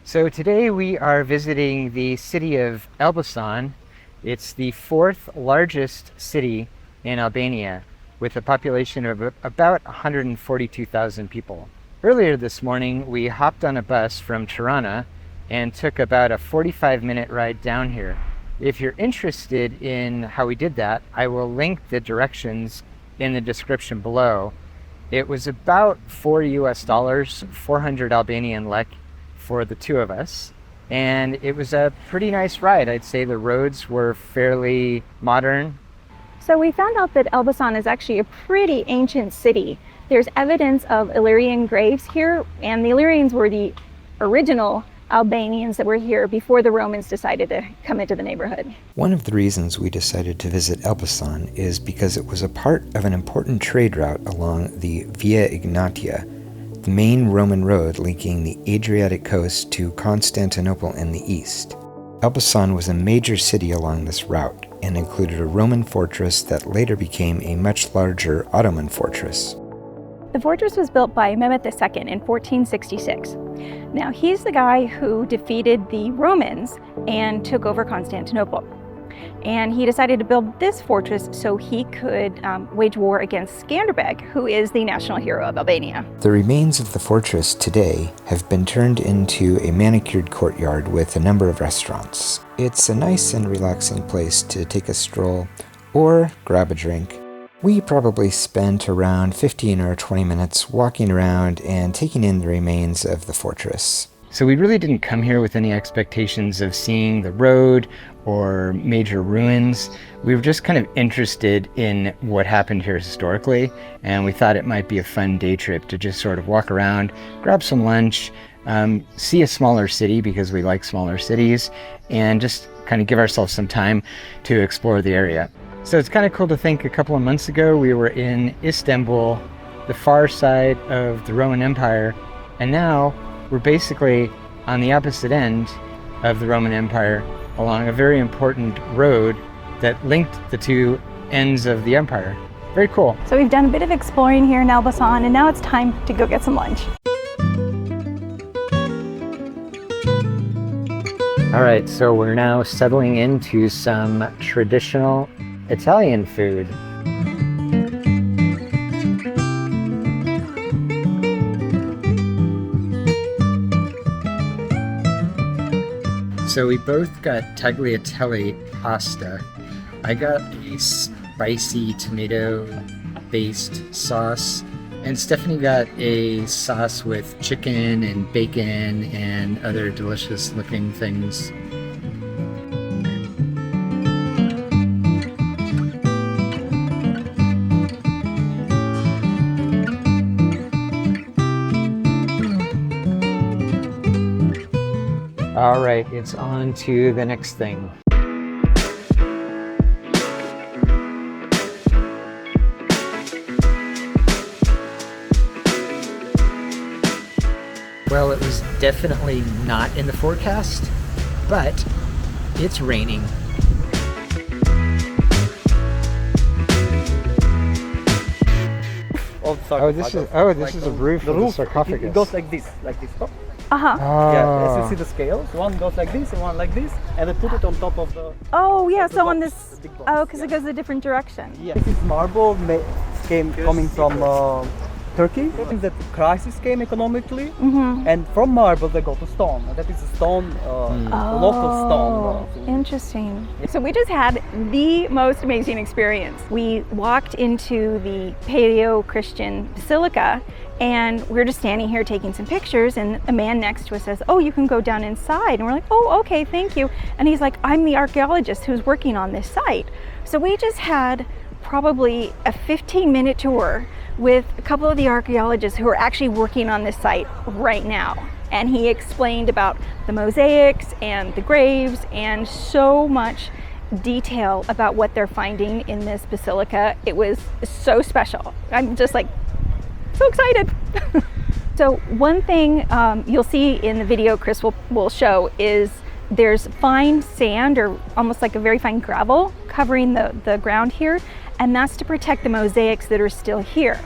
So today we are visiting the city of Elbasan. It's the fourth largest city in Albania with a population of about 142,000 people. Earlier this morning, we hopped on a bus from Tirana and took about a 45-minute ride down here. If you're interested in how we did that, I will link the directions in the description below. It was about $4 US, 400 Albanian lek for the two of us. And it was a pretty nice ride. I'd say the roads were fairly modern. So we found out that Elbasan is actually a pretty ancient city. There's evidence of Illyrian graves here, and the Illyrians were the original Albanians that were here before the Romans decided to come into the neighborhood. One of the reasons we decided to visit Elbasan is because it was a part of an important trade route along the Via Egnatia, the main Roman road linking the Adriatic coast to Constantinople in the east. Elbasan was a major city along this route and included a Roman fortress that later became a much larger Ottoman fortress. The fortress was built by Mehmet II in 1466. Now, he's the guy who defeated the Romans and took over Constantinople. And he decided to build this fortress so he could wage war against Skanderbeg, who is the national hero of Albania. The remains of the fortress today have been turned into a manicured courtyard with a number of restaurants. It's a nice and relaxing place to take a stroll or grab a drink. We probably spent around 15 or 20 minutes walking around and taking in the remains of the fortress. So we really didn't come here with any expectations of seeing the road or major ruins. We were just kind of interested in what happened here historically, and we thought it might be a fun day trip to just sort of walk around, grab some lunch, see a smaller city because we like smaller cities, and just kind of give ourselves some time to explore the area. So it's kind of cool to think a couple of months ago we were in Istanbul, the far side of the Roman Empire, and now we're basically on the opposite end of the Roman Empire along a very important road that linked the two ends of the empire. Very cool. So we've done a bit of exploring here in Elbasan, and now it's time to go get some lunch. All right, so we're now settling into some traditional Italian food. So we both got tagliatelle pasta. I got a spicy tomato-based sauce, and Stephanie got a sauce with chicken and bacon and other delicious-looking things. All right, it's on to the next thing. Well, it was definitely not in the forecast, but it's raining. This is a roof of the sarcophagus. It goes like this. Uh-huh. Yeah, as you see the scales, one goes like this and one like this, and they put it on top of the... Oh, yeah, the so on box, this... the big box, Oh, because it goes a different direction. Yeah. This is marble coming from Turkey. That crisis came economically, and from marble they go to stone. And that is a stone, local stone. Interesting. So we just had the most amazing experience. We walked into the Paleo-Christian Basilica, and we were just standing here taking some pictures, and a man next to us says, "Oh, you can go down inside." And we're like, "Oh, okay, thank you." And he's like, "I'm the archaeologist who's working on this site." So we just had probably a 15-minute tour with a couple of the archaeologists who are actually working on this site right now. And he explained about the mosaics and the graves and so much detail about what they're finding in this basilica. It was so special. I'm just like so excited. So one thing you'll see in the video Chris will show is there's fine sand, or almost like a very fine gravel, covering the ground here, and that's to protect the mosaics that are still here.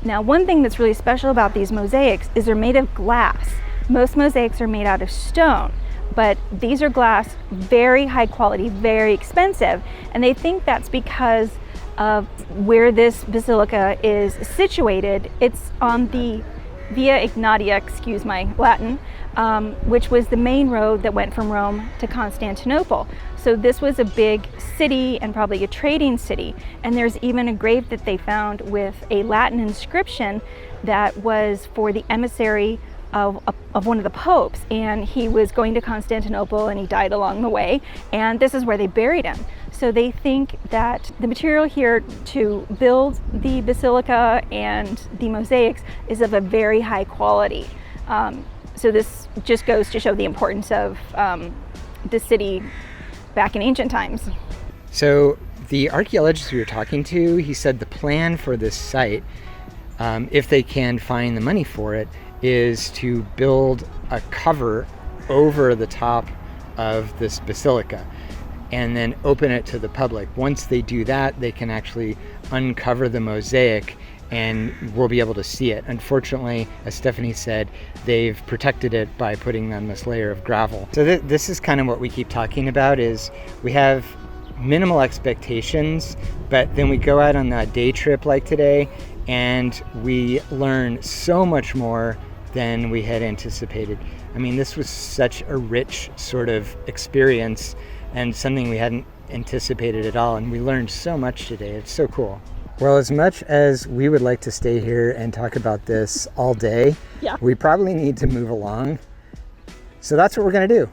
Now, one thing that's really special about these mosaics is they're made of glass. Most mosaics are made out of stone, but these are glass, very high quality, very expensive, and they think that's because of where this basilica is situated. It's on the Via Ignatia, excuse my Latin, which was the main road that went from Rome to Constantinople. So this was a big city and probably a trading city. And there's even a grave that they found with a Latin inscription that was for the emissary of one of the popes. And he was going to Constantinople and he died along the way. And this is where they buried him. So they think that the material here to build the basilica and the mosaics is of a very high quality. So this just goes to show the importance of the city back in ancient times. So the archaeologist we were talking to, he said the plan for this site, if they can find the money for it, is to build a cover over the top of this basilica and then open it to the public. Once they do that, they can actually uncover the mosaic and we'll be able to see it. Unfortunately, as Stephanie said, they've protected it by putting on this layer of gravel. So this is kind of what we keep talking about, is we have minimal expectations, but then we go out on a day trip like today and we learn so much more than we had anticipated. I mean, this was such a rich sort of experience and something we hadn't anticipated at all, and we learned so much today. It's so cool. Well, as much as we would like to stay here and talk about this all day, we probably need to move along. So that's what we're gonna do.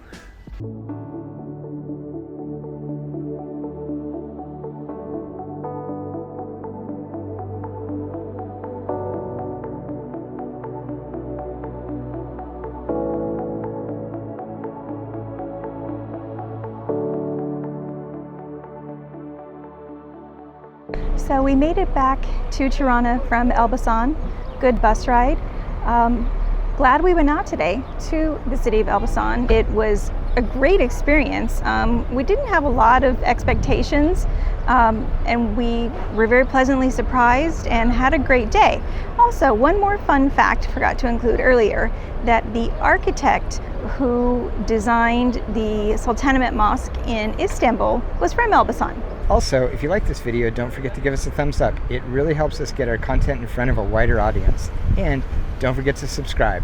So we made it back to Tirana from Elbasan. Good bus ride. Glad we went out today to the city of Elbasan. It was a great experience. We didn't have a lot of expectations, and we were very pleasantly surprised and had a great day. Also, one more fun fact I forgot to include earlier, that the architect who designed the Sultanahmet Mosque in Istanbul was from Elbasan. Also, if you like this video, don't forget to give us a thumbs up. It really helps us get our content in front of a wider audience. And don't forget to subscribe.